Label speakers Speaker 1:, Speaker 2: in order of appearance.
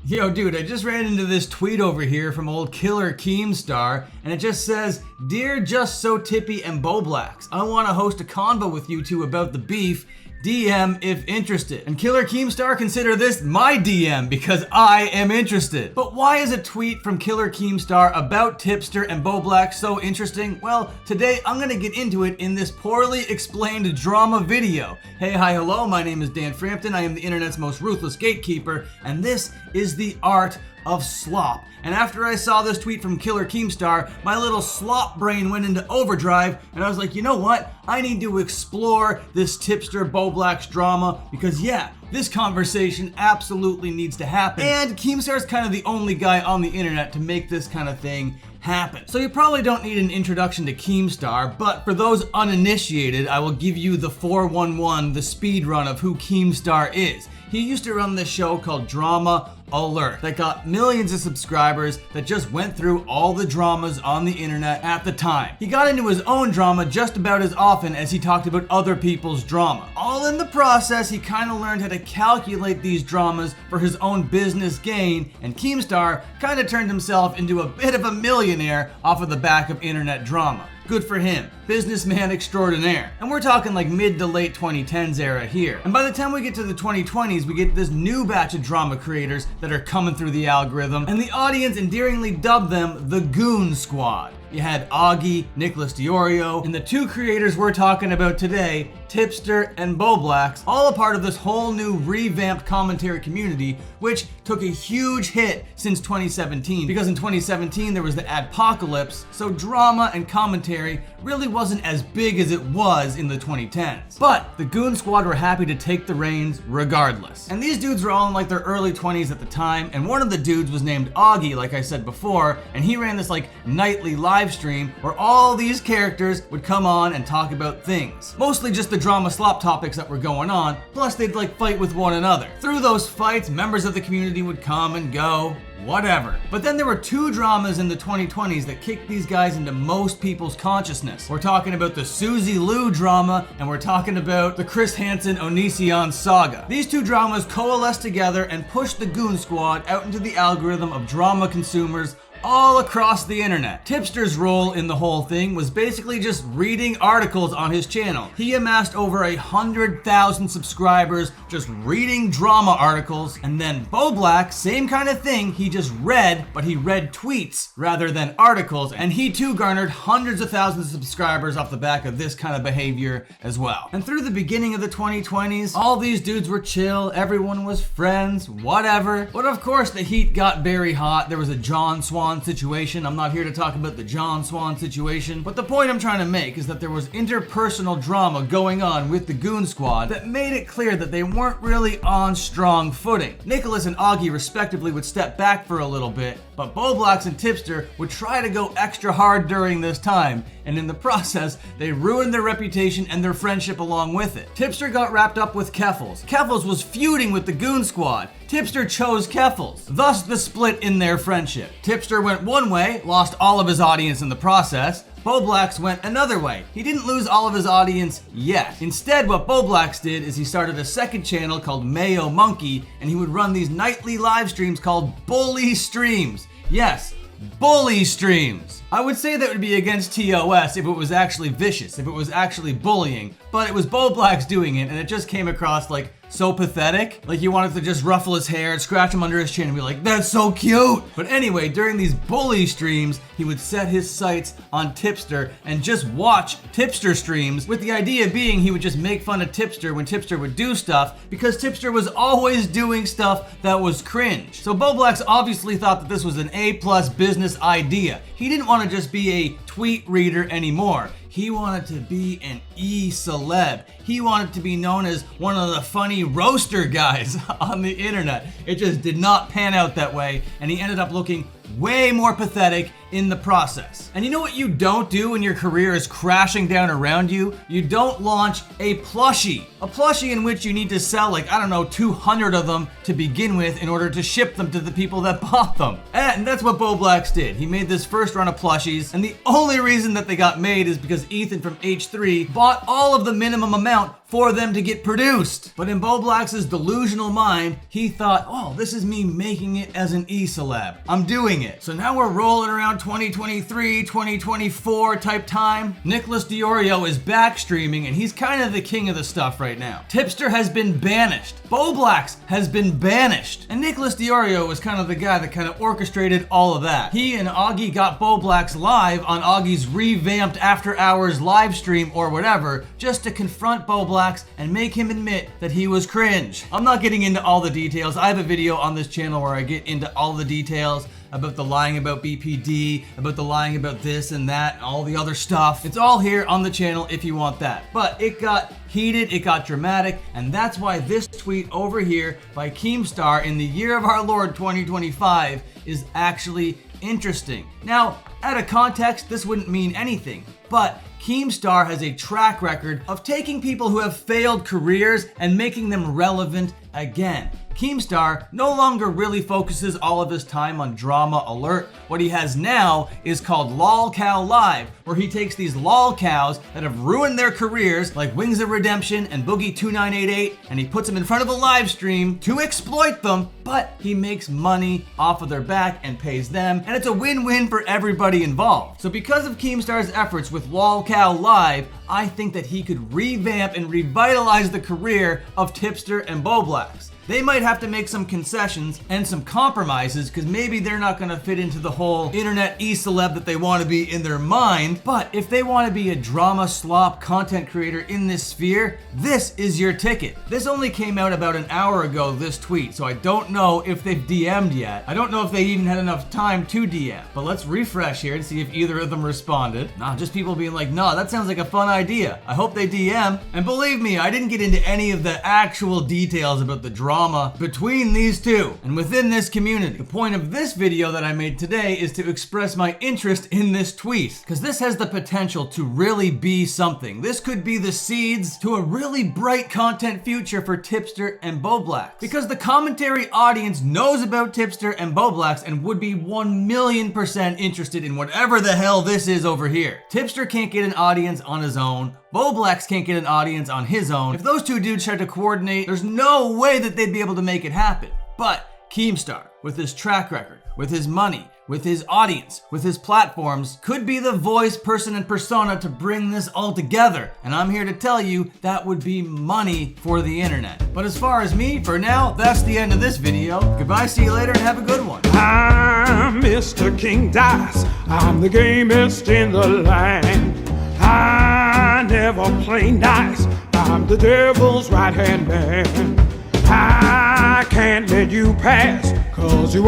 Speaker 1: Yo, dude, I just ran into this tweet over here from old killer Keemstar, and it just says, "Dear Just So Tippy and Bowblax, I want to host a convo with you two about the beef. DM if interested." And Killer Keemstar, consider this my DM because I am interested. But why is a tweet from Killer Keemstar about Tipster and Bowblax so interesting? Well, today I'm gonna get into it in this poorly explained drama video. Hey, hi, hello, my name is Dan Frampton. I am the internet's most ruthless gatekeeper, and this is the art of slop. And after I saw this tweet from Killer Keemstar, my little slop brain went into overdrive, and I was like, you know what? I need to explore this Tipster Bowblax drama because yeah, this conversation absolutely needs to happen. And Keemstar's kind of the only guy on the internet to make this kind of thing happen. So you probably don't need an introduction to Keemstar, but for those uninitiated, I will give you the 411, the speed run of who Keemstar is. He used to run this show called Drama Alert that got millions of subscribers that just went through all the dramas on the internet at the time. He got into his own drama just about as often as he talked about other people's drama. All in the process, he kind of learned how to calculate these dramas for his own business gain, and Keemstar kind of turned himself into a bit of a millionaire off of the back of internet drama. Good for him. Businessman extraordinaire. And we're talking like mid to late 2010s era here. And by the time we get to the 2020s, we get this new batch of drama creators that are coming through the algorithm, and the audience endearingly dubbed them the Goon Squad. You had Augie, Nicholas Diorio, and the two creators we're talking about today, Tipster and Bowblax, all a part of this whole new revamped commentary community, which took a huge hit since 2017. Because in 2017 there was the adpocalypse, so drama and commentary really wasn't as big as it was in the 2010s. But the Goon Squad were happy to take the reins regardless. And these dudes were all in like their early 20s at the time, and one of the dudes was named Augie, like I said before, and he ran this like nightly live stream where all these characters would come on and talk about things. Mostly just the drama slop topics that were going on, plus they'd like fight with one another. Through those fights, members of the community would come and go, whatever. But then there were two dramas in the 2020s that kicked these guys into most people's consciousness. We're talking about the Susie Lou drama, and we're talking about the Chris Hansen Onision saga. These two dramas coalesced together and pushed the Goon Squad out into the algorithm of drama consumers all across the internet. Tipster's role in the whole thing was basically just reading articles on his channel. He amassed over 100,000 subscribers just reading drama articles, and then Bowblax, same kind of thing, he just read, but he read tweets rather than articles, and he too garnered hundreds of thousands of subscribers off the back of this kind of behavior as well. And through the beginning of the 2020s, all these dudes were chill, everyone was friends, whatever. But of course the heat got very hot. There was a John Swan situation. I'm not here to talk about the John Swan situation, but the point I'm trying to make is that there was interpersonal drama going on with the Goon Squad that made it clear that they weren't really on strong footing. Nicholas and Augie respectively would step back for a little bit, but Bowblax and Tipster would try to go extra hard during this time, and in the process, they ruined their reputation and their friendship along with it. Tipster got wrapped up with Keffals. Keffals was feuding with the Goon Squad. Tipster chose Keffals, thus the split in their friendship. Tipster went one way, lost all of his audience in the process. Bowblax went another way. He didn't lose all of his audience yet. Instead, what Bowblax did is he started a second channel called Mayo Monkey, and he would run these nightly live streams called bully streams. Yes, bully streams. I would say that would be against TOS if it was actually vicious, if it was actually bullying, but it was Bowblax doing it, and it just came across like so pathetic. Like you wanted to just ruffle his hair and scratch him under his chin and be like, that's so cute. But anyway, during these bully streams, he would set his sights on Tipster and just watch Tipster streams, with the idea being he would just make fun of Tipster when Tipster would do stuff, because Tipster was always doing stuff that was cringe. So Bowblax obviously thought that this was an A+ business idea. He didn't want to just be a tweet reader anymore. He wanted to be an E-celeb. He wanted to be known as one of the funny roaster guys on the internet. It just did not pan out that way, and he ended up looking way more pathetic in the process. And you know what you don't do when your career is crashing down around you? You don't launch a plushie. A plushie in which you need to sell like, I don't know, 200 of them to begin with in order to ship them to the people that bought them. And that's what Bowblax did. He made this first run of plushies, and the only reason that they got made is because Ethan from H3 bought all of the minimum amount for them to get produced. But in Bowblax's delusional mind, he thought, oh, this is me making it as an e-celeb. I'm doing it. So now we're rolling around 2023, 2024 type time. Nicholas Diorio is back streaming and he's kind of the king of the stuff right now. Tipster has been banished. Bowblax has been banished. And Nicholas Diorio was kind of the guy that kind of orchestrated all of that. He and Augie got Bowblax live on Augie's revamped after hours live stream or whatever, just to confront Bowblax and make him admit that he was cringe. I'm not getting into all the details. I have a video on this channel where I get into all the details about the lying about BPD, about the lying about this and that, and all the other stuff. It's all here on the channel if you want that. But it got heated, it got dramatic, and that's why this tweet over here by Keemstar in the year of our Lord 2025 is actually interesting. Now, out of context, this wouldn't mean anything, but Keemstar has a track record of taking people who have failed careers and making them relevant again. Keemstar no longer really focuses all of his time on Drama Alert. What he has now is called LOLCOW Live, where he takes these LOLCOWs that have ruined their careers, like Wings of Redemption and Boogie 2988, and he puts them in front of a live stream to exploit them, but he makes money off of their back and pays them, and it's a win-win for everybody involved. So because of Keemstar's efforts with LOLCOW Live, I think that he could revamp and revitalize the career of Tipster and Bowblax. They might have to make some concessions and some compromises because maybe they're not going to fit into the whole internet e-celeb that they want to be in their mind. But if they want to be a drama slop content creator in this sphere, this is your ticket. This only came out about an hour ago, this tweet, so I don't know if they've DM'd yet. I don't know if they even had enough time to DM. But let's refresh here and see if either of them responded. Nah, just people being like, nah, that sounds like a fun idea. I hope they DM. And believe me, I didn't get into any of the actual details about the drama between these two and within this community. The point of this video that I made today is to express my interest in this tweet, because this has the potential to really be something. This could be the seeds to a really bright content future for Tipster and Bowblax, because the commentary audience knows about Tipster and Bowblax and would be 1,000,000% interested in whatever the hell this is over here. Tipster can't get an audience on his own. Bowblax can't get an audience on his own. If those two dudes tried to coordinate, there's no way that they'd be able to make it happen. But Keemstar, with his track record, with his money, with his audience, with his platforms, could be the voice, person, and persona to bring this all together. And I'm here to tell you that would be money for the internet. But as far as me, for now, that's the end of this video. Goodbye, see you later, and have a good one.
Speaker 2: I'm Mr. King Dice. I'm the gamest in the land. I never play nice. I'm the devil's right-hand man. I can't let you pass, 'cause you